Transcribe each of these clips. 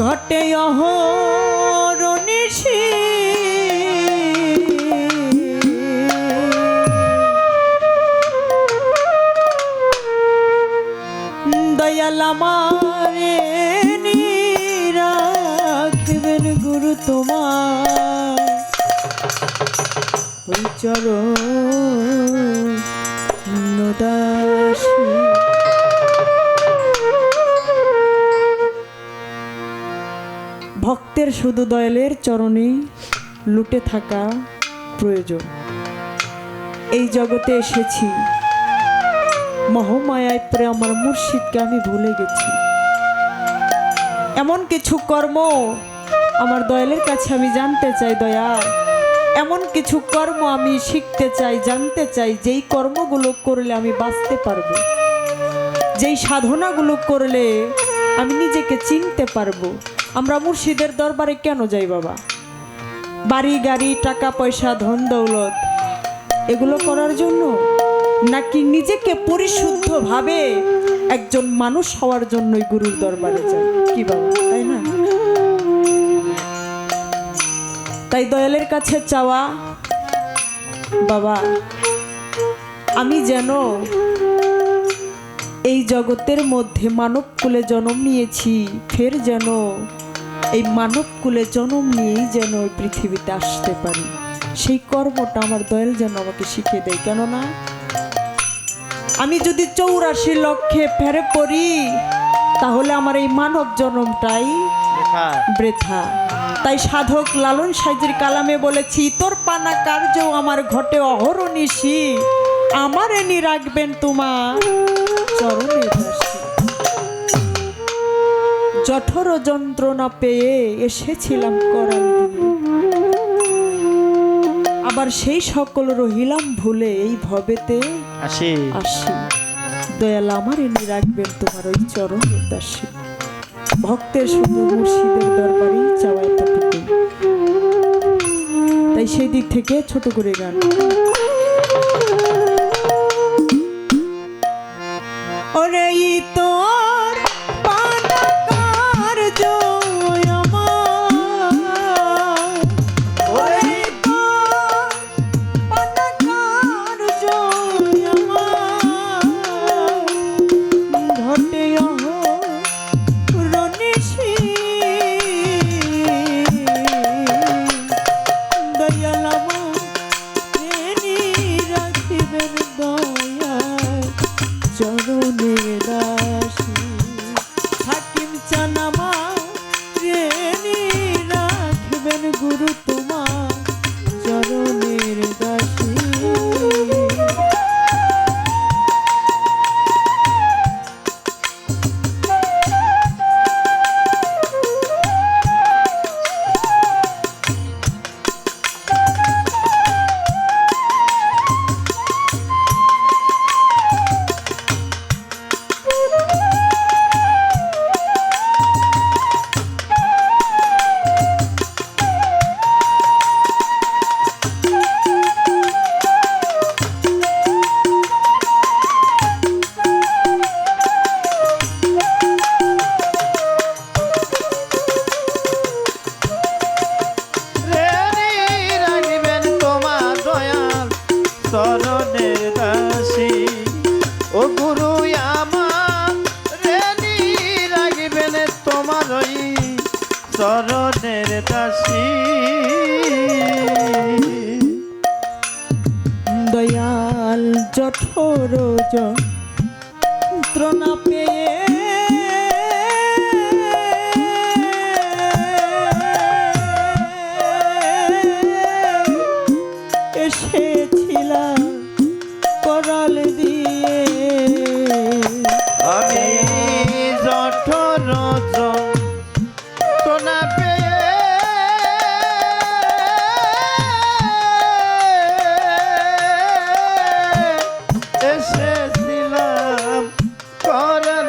ঘটে অহরনিশি দয়াল আমারে রাখবেন গুরু তোমার ওই চরণ দাসী। ভক্তের শুধু দয়ালের চরণে লুটে থাকা প্রয়োজন। এই জগতে এসেছি মোহমায়ায় পড়ে আমার মুর্শিদকে আমি ভুলে গেছি। এমন কিছু কর্ম আমার দয়ালের কাছে আমি জানতে চাই, দয়াল এমন কিছু কর্ম আমি শিখতে চাই, জানতে চাই, যেই কর্মগুলো করলে আমি বাঁচতে পারবো, যেই সাধনাগুলো করলে আমি নিজেকে চিনতে পারবো। আমরা মুর্শিদের দরবারে কেন যাই বাবা? বাড়ি গাড়ি টাকা পয়সা ধন দৌলত এগুলো করার জন্য, নাকি নিজেকে পরিশুদ্ধভাবে একজন মানুষ হওয়ার জন্যই গুরুর দরবারে যাই? কি বাবা, তাই না? তাই দয়ালের কাছে চাওয়া, বাবা আমি যেন এই জগতের মধ্যে মানব কুলে জন্ম নিয়েছি, ফের যেন এই মানব কুলে জন্ম নিয়েই যেন ওই পৃথিবীতে আসতে পারি, সেই কর্মটা আমার দয়াল যেন আমাকে শিখিয়ে দেয়। কেননা আমি যদি 84 লক্ষে ফেরে পড়ি তাহলে আমার এই মানব জন্মটাই বৃথা। তাই সাধক লালন সাইজির কালামে বলেছি, তোর পানা কার্য আমার ঘটে অহরনিশি, আমার এনি রাখবেন তোমার চরণে দাসী। জঠর যন্ত্রণা পেয়ে এসেছিলাম করাল দিয়ে, আবার সেই সকল রহিলাম ভুলে এই ভবেতে আসি। দয়াল আমার এনে রাখবেন তোমার ওই চরণের দাসী। ভক্তের শুধু মুর্শিদের দরবারেই চাওয়া এতটুকু। তাই সেই দিক থেকে ছোট করে গান। ওরে তোর পানা কার্য গুরু তোমার চরণের দাসী। চরণের দাসী ও গুরু আমার রেনি রাখবেন তোমার ওই চরণের দাসী। দয়াল জঠর যন্ত্রণা পেয়ে এসেছিলাম করাল দিয়ে, আমি জঠর যন্ত্রণা পেয়ে এসেছিলাম করাল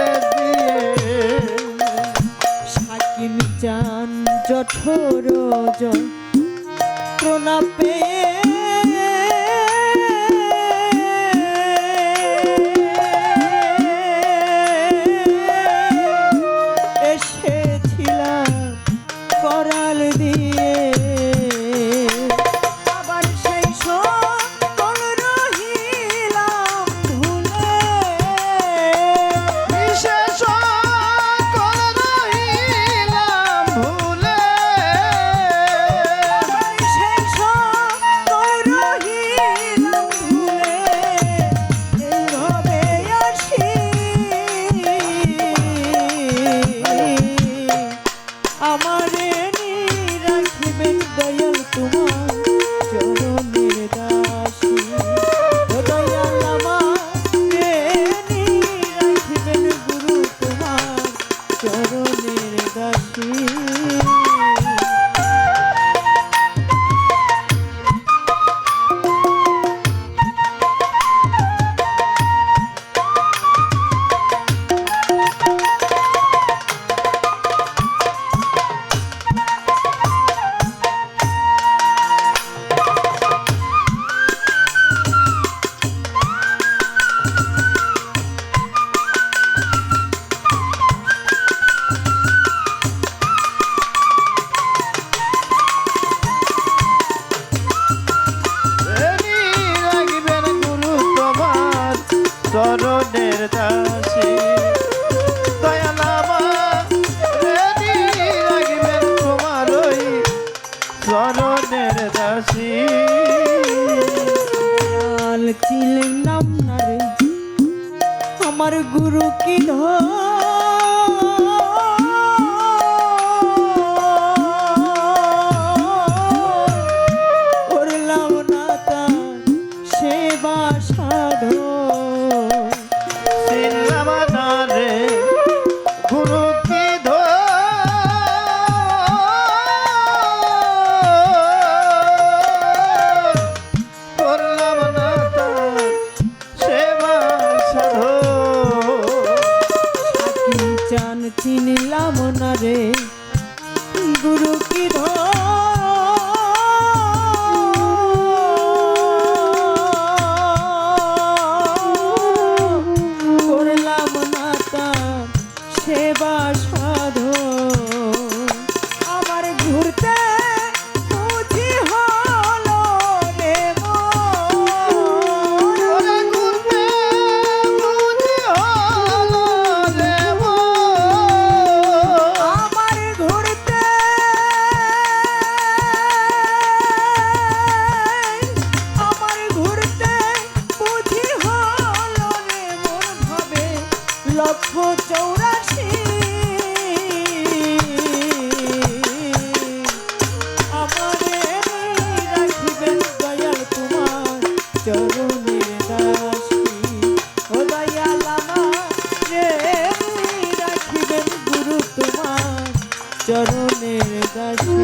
চরণের দাসী দয়াল আমার রেডি রাখবেন তোমার ওই চরণের দাসী দয়াল চিনলাম না রে আমার গুরু কি করলাম না তার সেবা সাধন চিনলাম না রে গুরু কি করলাম না তার সেবা সাধন সাকিন চান চিনলাম না রে গুরু কি করলাম না তার সেবা সাধন আমার ঘুরতে বুঝি হলো রে মন ওরে ঘুরতে বুঝি হলো রে মন। আমার ঘুরতে বুঝি হলো রে মোর ভাবে 184 আমারে রাখিবেন দয়াল তোমার চরণের দাসী ও দয়াল আমারে রাখিবেন গুরু তোমার চরণের দাসী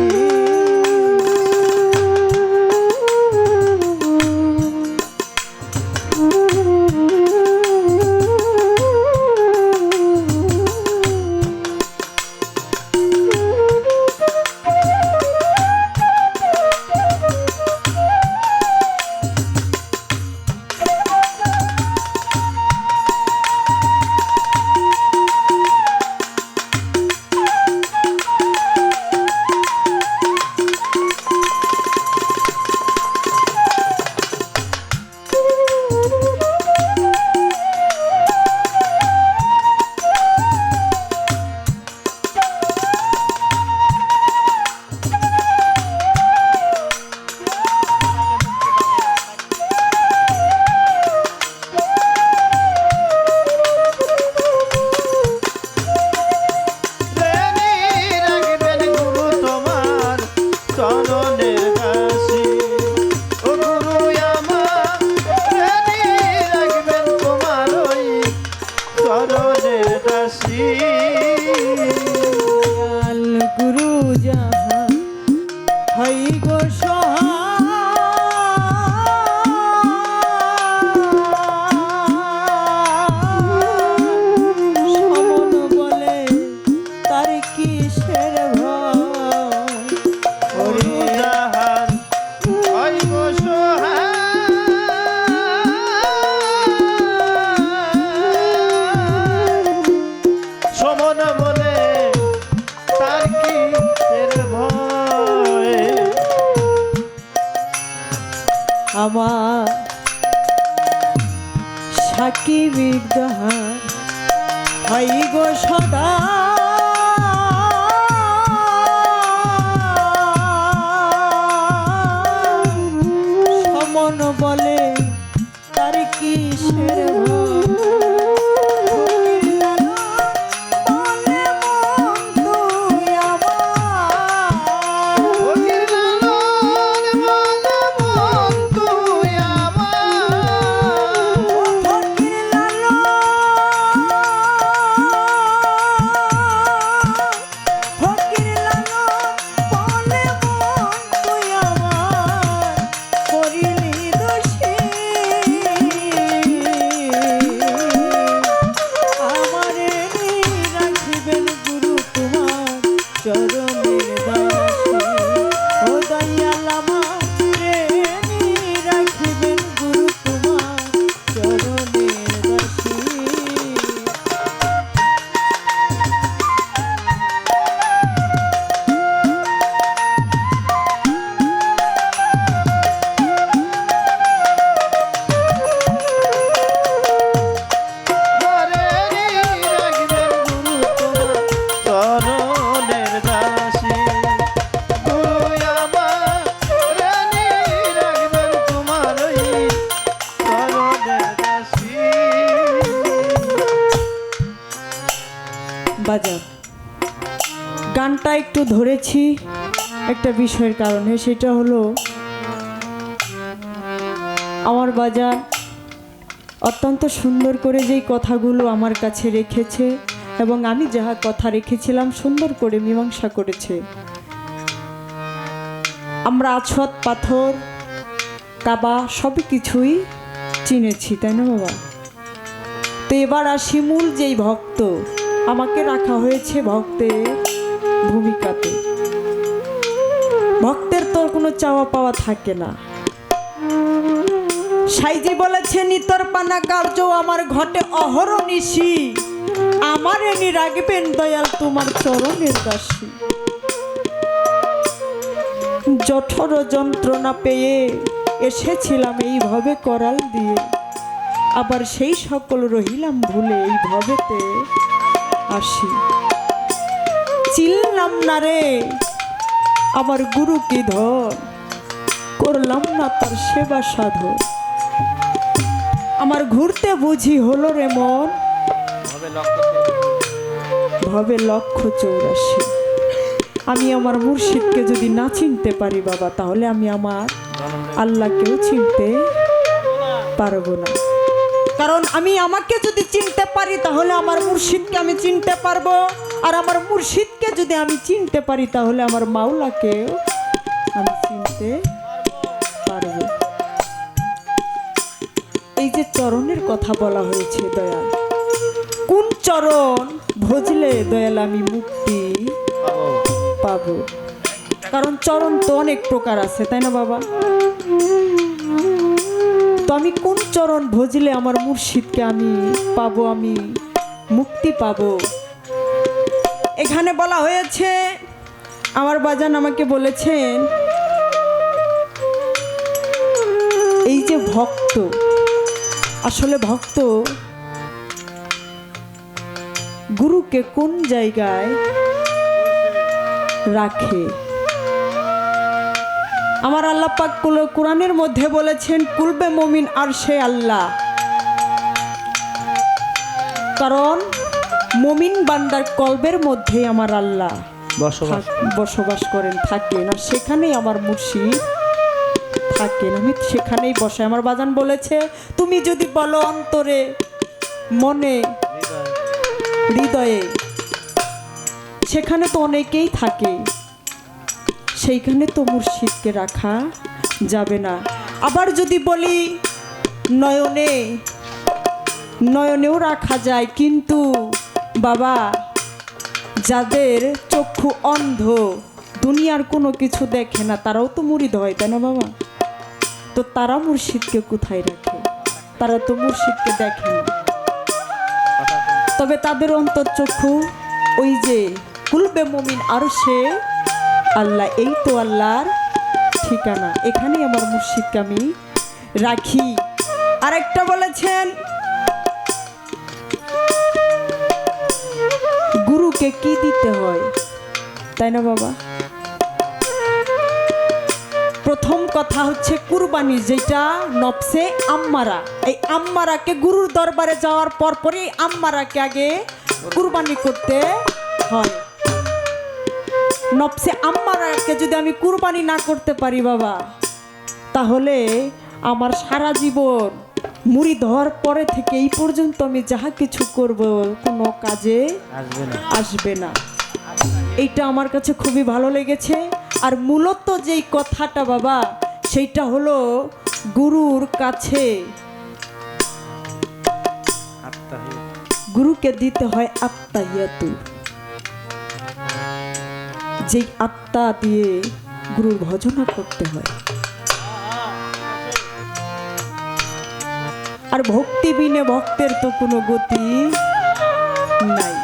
রেডি রাখবেন গুরু তোমার চরণের দাসী ও গুরু আমার রেডি রাখবেন তোমার ওই চরণের দাসী দয়াল গুরু যাহা হই গো সমন বলে তার কিসের ভয় গুরু যাহার হয় গো সহায় সমন বলে তার কি ভয় আমার সাকিব দহার হই গো সদা সমন বলে তার কিসের ভয় বলে মন তুই আমার ফকির লালন বলে মন তুই আমার ফকির লালন বলে মন তুই আমার করিলি দোষী বাজার গানটা একটু ধরেছি একটা বিষয়ের কারণে, সেটা হলো আমার বাজার অত্যন্ত সুন্দর করে যেই কথাগুলো আমার কাছে রেখেছে এবং আমি যাহা কথা রেখেছিলাম সুন্দর করে মীমাংসা করেছে। আমরা আছদ পাথর কাবা সব কিছুই চিনেছি, তাই না বাবা? তো এবার আসি মূল যেই ভক্ত, আমাকে রাখা হয়েছে ভক্তের ভূমিকাতে। ভক্তের তো কোনো চাওয়া পাওয়া থাকে না। সাইজি বলেছে নিতর পানা কার্য আমার ঘটে অহরনিশি, আমার এনি রাখবেন দয়াল তোমার চরণের দাসী। জঠর যন্ত্রণা পেয়ে এসেছিলাম এইভাবে করাল দিয়ে, আবার সেই সকল রহিলাম ভুলে এই ভবেতে আসি। চিনলাম না রে আমার গুরু কি ধর, করলাম না তার সেবা সাধন। আমার ঘুরতে বুঝি হলো রে মন ভবে 184। আমি আমার মুর্শিদকে যদি না চিনতে পারি বাবা, তাহলে আমি আমার আল্লাহকেও চিনতে পারবো না। কারণ আমি আমাকে যদি চিনতে পারি তাহলে আমার মুর্শিদকে আমি চিনতে পারবো, আর আমার মুর্শিদকে যদি আমি চিনতে পারি তাহলে আমার মাওলাকেও আমি চিনতে পারবো। এই যে চরণের কথা বলা হয়েছে দয়াল, কোন চরণ ভজলে দয়াল আমি মুক্তি পাবো? কারণ চরণ তো অনেক প্রকার আছে, তাই না বাবা? তো আমি কোন চরণ ভজলে আমার মুর্শিদকে আমি পাবো, আমি মুক্তি পাবো? এখানে বলা হয়েছে, আমার বাজান আমাকে বলেছেন এই যে ভক্ত, আসলে ভক্ত গুরুকে কোন জায়গায় রাখে। আমার আল্লাহ পাক কোরআনের মধ্যে বলেছেন কুলবে মুমিন আর সে আল্লাহ, কারণ মুমিন বান্দার কলবের মধ্যে আমার আল্লাহ বসবাস করেন, থাকেন, আর সেখানেই আমার মুর্শিদ থাকেন, আমি সেখানেই বসে। আমার বাজান বলেছে তুমি যদি বলো অন্তরে মনে হৃদয়ে, সেখানে তো অনেকেই থাকে, সেইখানে তো মুর্শিদকে রাখা যাবে না। আবার যদি বলি নয়নে, নয়নেও রাখা যায়, কিন্তু বাবা যাদের চক্ষু অন্ধ, দুনিয়ার কোনো কিছু দেখে না, তারাও তো মুরিদ হয়, তাই না বাবা? তো তারা মুর্শিদকে কোথায় রাখে? তারা তো মুর্শিদকে দেখে না, তবে তাদের অন্তর চক্ষু ওই যে কুলবে মুমিন আর সে আল্লাহ, এই তো আল্লাহর ঠিকানা, এখানেই আমার মুর্শিদকে আমি রাখি। আরেকটা বলেছেন গুরুকে কি দিতে হয়, তাই না বাবা? প্রথম কথা হচ্ছে কুরবানি, যেটা নফসে আম্মারা। এই আম্মারাকে গুরুর দরবারে যাওয়ার পরপরই আম্মারাকে আগে কুরবানি করতে হয়। নফসে আম্মারাকে যদি আমি কুরবানি না করতে পারি বাবা, তাহলে আমার সারা জীবন মুরিদ হওয়ার পরে থেকে এই পর্যন্ত আমি যাহা কিছু করব কোনো কাজে আসবে না। এইটা আমার কাছে খুবই ভালো লেগেছে। আর মূলত যেই কথাটা বাবা, সেইটা হলো গুরুর কাছে গুরুকে দিতে হয় আত্মাহিয়াতু, যেই আত্মা দিয়ে গুরুর ভজনা করতে হয়। আর ভক্তি বিনে ভক্তের তো কোনো গতি নাই।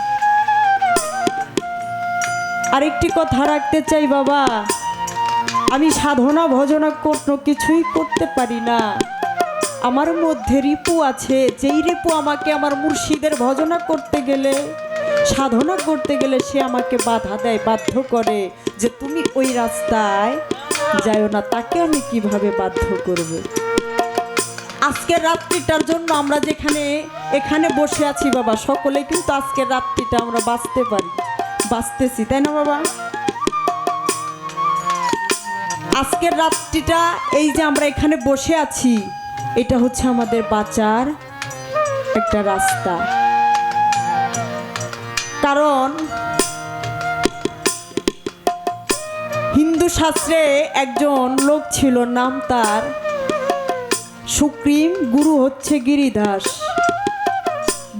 আরেকটি কথা রাখতে চাই বাবা, আমি সাধনা ভজনা কোনো কিছুই করতে পারি না, আমার মধ্যে রিপু আছে, যেই রিপু আমাকে আমার মুর্শিদের ভজনা করতে গেলে, সাধনা করতে গেলে সে আমাকে বাধা দেয়, বাধ্য করে যে তুমি ওই রাস্তায় যাও না। তাকে আমি কিভাবে বাধ্য করব? আজকের রাত্রিটার জন্য আমরা যেখানে এখানে বসে আছি বাবা, সকলে কিন্তু আজকের রাত্রিটা আমরা বাঁচতে পারি, বাঁচতেছি, তাই না বাবা? আজকের রাত্রিটা এই যে আমরা এখানে বসে আছি, এটা হচ্ছে আমাদের বাঁচার একটা রাস্তা। কারণ হিন্দু শাস্ত্রে একজন লোক ছিল, নাম তার সুগ্রীব, গুরু হচ্ছে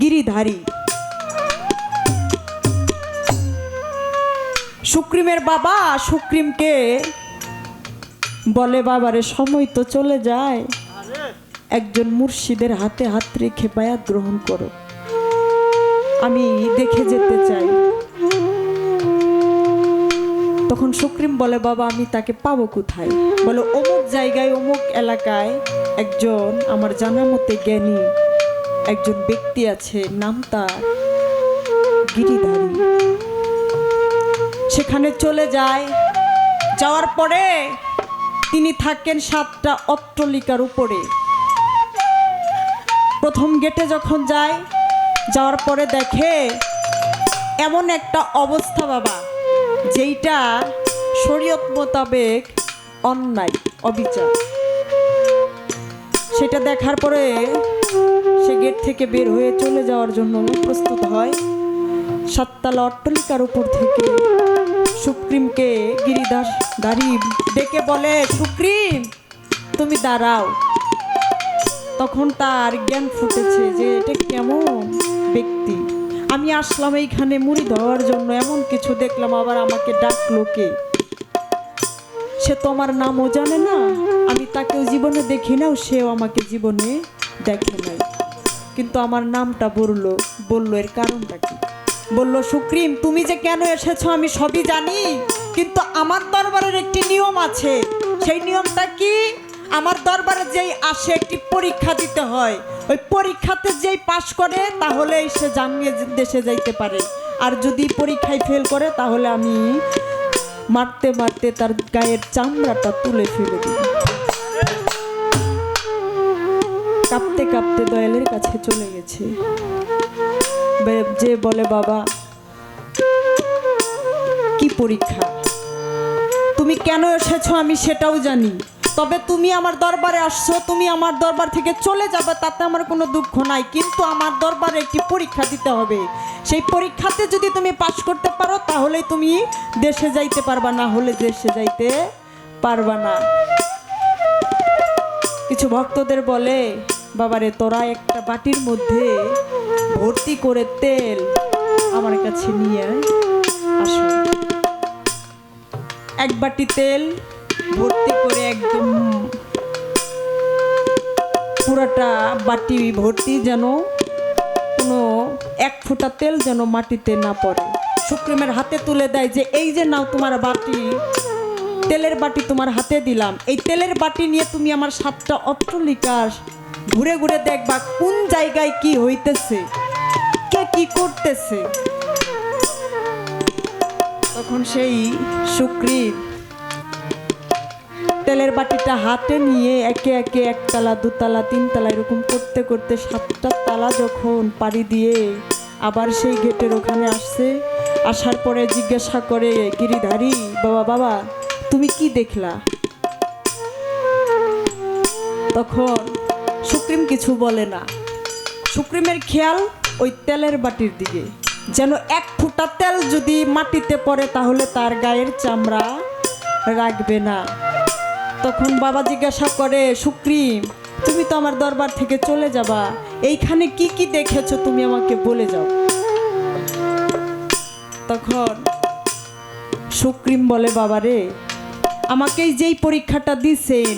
গিরিধারী। সুগ্রীবের বাবা সুগ্রীবকে বলে, বাবারে সময় তো চলে যায়, একজন মুর্শিদের হাতে হাত রেখে বায়াত গ্রহণ করো, আমি দেখে যেতে চাই। তখন সুগ্রীব বলে, বাবা আমি তাকে পাবো কোথায়? বলে, অমুক জায়গায় অমুক এলাকায় একজন আমার জানা মতে জ্ঞানী একজন ব্যক্তি আছে, নাম তার গিরিধারী। সেখানে চলে যায়। যাওয়ার পরে তিনি থাকেন 7টা অট্টালিকার উপরে। প্রথম গেটে যখন যায়, যাওয়ার পরে দেখে এমন একটা অবস্থা বাবা, যেইটা শরীয়ত মোতাবেক অন্যায়, অবিচার। সেটা দেখার পরে সে গেট থেকে বের হয়ে চলে যাওয়ার জন্য প্রস্তুত হয়। 7তলা অট্টালিকার উপর থেকে সুগ্রীবকে গিরিধারী ডেকে বলে, সুগ্রীব তুমি দাঁড়াও। তখন তার জ্ঞান ফুটেছে যে এটা কেমন ব্যক্তি, আমি আসলাম এইখানে মুড়ি ধোয়ার জন্য, এমন কিছু দেখলাম, আবার আমাকে ডাকলো কে? সে তো আমার নামও জানে না, আমি তাকেও জীবনে দেখি নাও, সেও আমাকে জীবনে দেখে নাই, কিন্তু আমার নামটা বললো এর কারণটা কি? বলল, সুগ্রীব তুমি যে কেন এসেছো আমি সবই জানি, কিন্তু আমার দরবারের একটি নিয়ম আছে। সেই নিয়মটা কি? আমার দরবারে যেই আসে একটি পরীক্ষা দিতে হয়, ওই পরীক্ষাতে যেই পাশ করে তাহলেই সে জানিয়ে দেশে যাইতে পারে, আর যদি পরীক্ষায় ফেল করে তাহলে আমি মারতে মারতে তার গায়ের চামড়াটা তুলে ফেলে দিই। কাঁপতে কাঁপতে দয়ালের কাছে চলে গেছে, যে বলে, বাবা কি পরীক্ষা? তুমি কেন এসেছো আমি সেটাও জানি, তবে তুমি আমার দরবারে আসছো, তুমি আমার দরবার থেকে চলে যাবে তাতে আমার কোনো দুঃখ নাই, কিন্তু আমার দরবারে একটি পরীক্ষা দিতে হবে। সেই পরীক্ষাতে যদি তুমি পাশ করতে পারো তাহলেই তুমি দেশে যাইতে পারবা, না হলে দেশে যাইতে পারবা না। কিছু ভক্তদের বলে, বাবারে তোরা একটা বাটির মধ্যে ভর্তি করে তেল আমার কাছে নিয়ে আসো। এক বাটি তেল ভর্তি করে, একদম পুরাটা বাটি ভর্তি, যেন কোনো 1 ফোঁটা তেল যেন মাটিতে না পড়ে। সুগ্রীবের হাতে তুলে দেয় যে এই যে নাও তোমার বাটি, তেলের বাটি তোমার হাতে দিলাম, এই তেলের বাটি নিয়ে তুমি আমার 7টা অট্টালিকা ঘুরে ঘুরে দেখবা কোন জায়গায় কি হইতেছে, কে কি করতেছে। তখন সেই সুগ্রীব তেলের বাটিটা হাতে নিয়ে একে একে 1 তলা 2 তলা 3 তলা এরকম করতে করতে 7টা তালা যখন পাড়ি দিয়ে আবার সেই গেটের ওখানে আসছে, আসার পরে জিজ্ঞাসা করে গিরিধারী, বাবা তুমি কি দেখলা? তখন সুগ্রীব কিছু বলে না। সুগ্রীবের খেয়াল ওই তেলের বাটির দিকে, যেন 1 ফোঁটা তেল যদি মাটিতে পড়ে তাহলে তার গায়ের চামড়া রাখবে না। তখন বাবা জিজ্ঞাসা করে, সুগ্রীব তুমি তো আমার দরবার থেকে চলে যাবা, এইখানে কি কি দেখেছো তুমি আমাকে বলে যাও। তখন সুগ্রীব বলে, বাবারে আমাকে যেই পরীক্ষাটা দিছেন,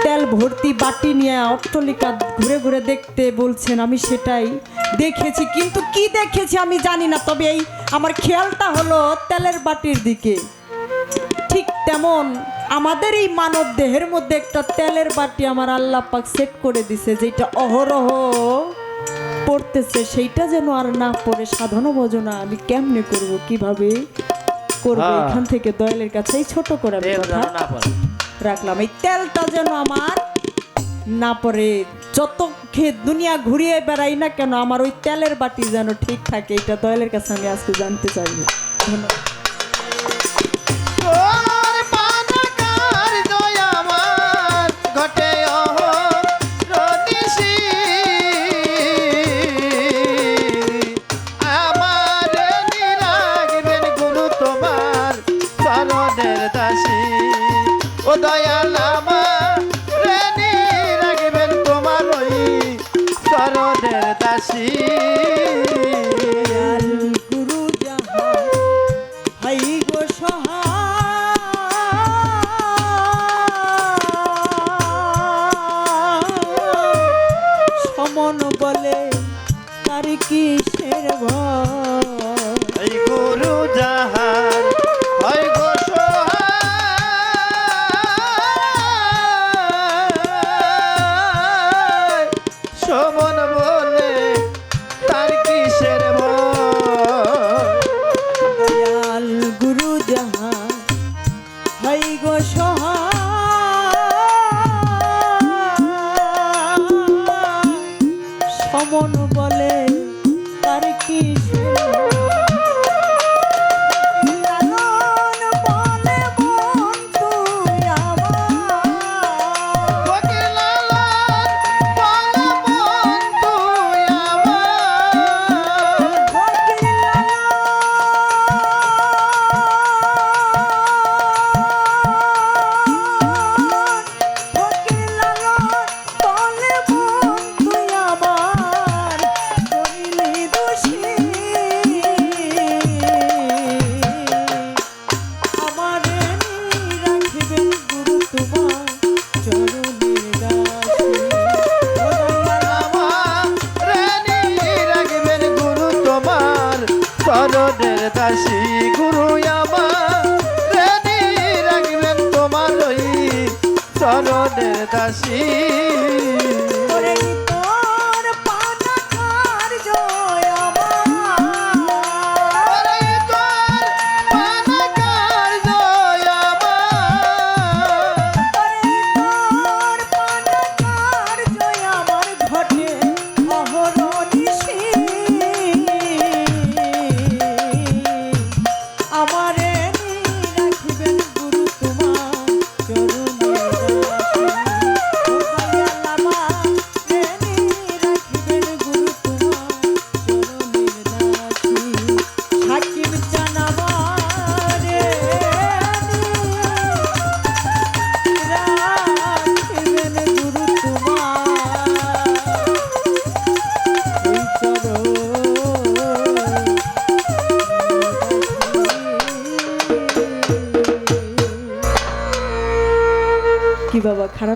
তেল ভর্তি বাটি নিয়ে অট্টালিকা ঘুরে ঘুরে দেখতে বলছেন, আমি সেটাই দেখেছি, কিন্তু কি দেখেছি আমি জানি না, তবে এই আমার খেয়ালটা হলো তেলের বাটির দিকে। ঠিক তেমন আমাদের এই মানব দেহের মধ্যে একটা তেলের বাটি আমার আল্লাহ পাক সেট করে দিছে, যেটা অহরহ পড়তেছে, সেইটা যেন আর না পড়ে সাধনা ভজনা আমি কেমনে করব, কিভাবে করব, এখান থেকে দয়ালের কাছে ছোট করে আমি কথা রাখলাম, এই তেলটা যেন আমার না পরে যত দুনিয়া ঘুরিয়ে বেড়াই না কেন আমার ওই তেলের বাটি যেন ঠিক থাকে, এটা দয়ালের কাছে আমি আজকে জানতে চাই। ধন্যবাদ। তোর পানাকার দয়া আমার ঘটে অহরনিশি। আমার নিরাগবেন গুরু তোমার চরণের দাসী। ও দয়াল আমার নিরাগবেন তোমার ওই চরণের দাসী। দয়াল গুরু যাহা হাই গো সহায়, সমন বলে তার কিসের ভয়। এই গুরু যাহার হয় গো সহায়, সমন বলে তার কিসের ভয়। দয়াল গুরু যাহা হাই গো সহায়, সমন বলে তার কিসের লালন বলে মন তুই আমার, ফকির লালন বলে মন তুই আমার। ফকির লালন বলে মন তুই আমার, করিলে দোষী আমারে রাখিবেন গুরু তোমার চরণের দাসী। ও দয়াল আমার রাখবেন গুরু তোমার চরণের দাসী। গুরু আমার রাখবেন তোমার ওই চরণের দাসী। ওরে তোর পানাকার জয় আমার, ওরে তোর পানাকার দয়া আমার। ওরে তোর পানাকার জয় আমার ঘটে অহরনিশি। আমারে রাখিবেন গুরু তোমার চরণের দাসী। ও দয়াল আমারে রাখিবেন গুরু তোমার চরণের দাসী। হাকিম চান আমারে রাখিবেন গুরু তোমার ওই চরণ। কি বাবা খারাপ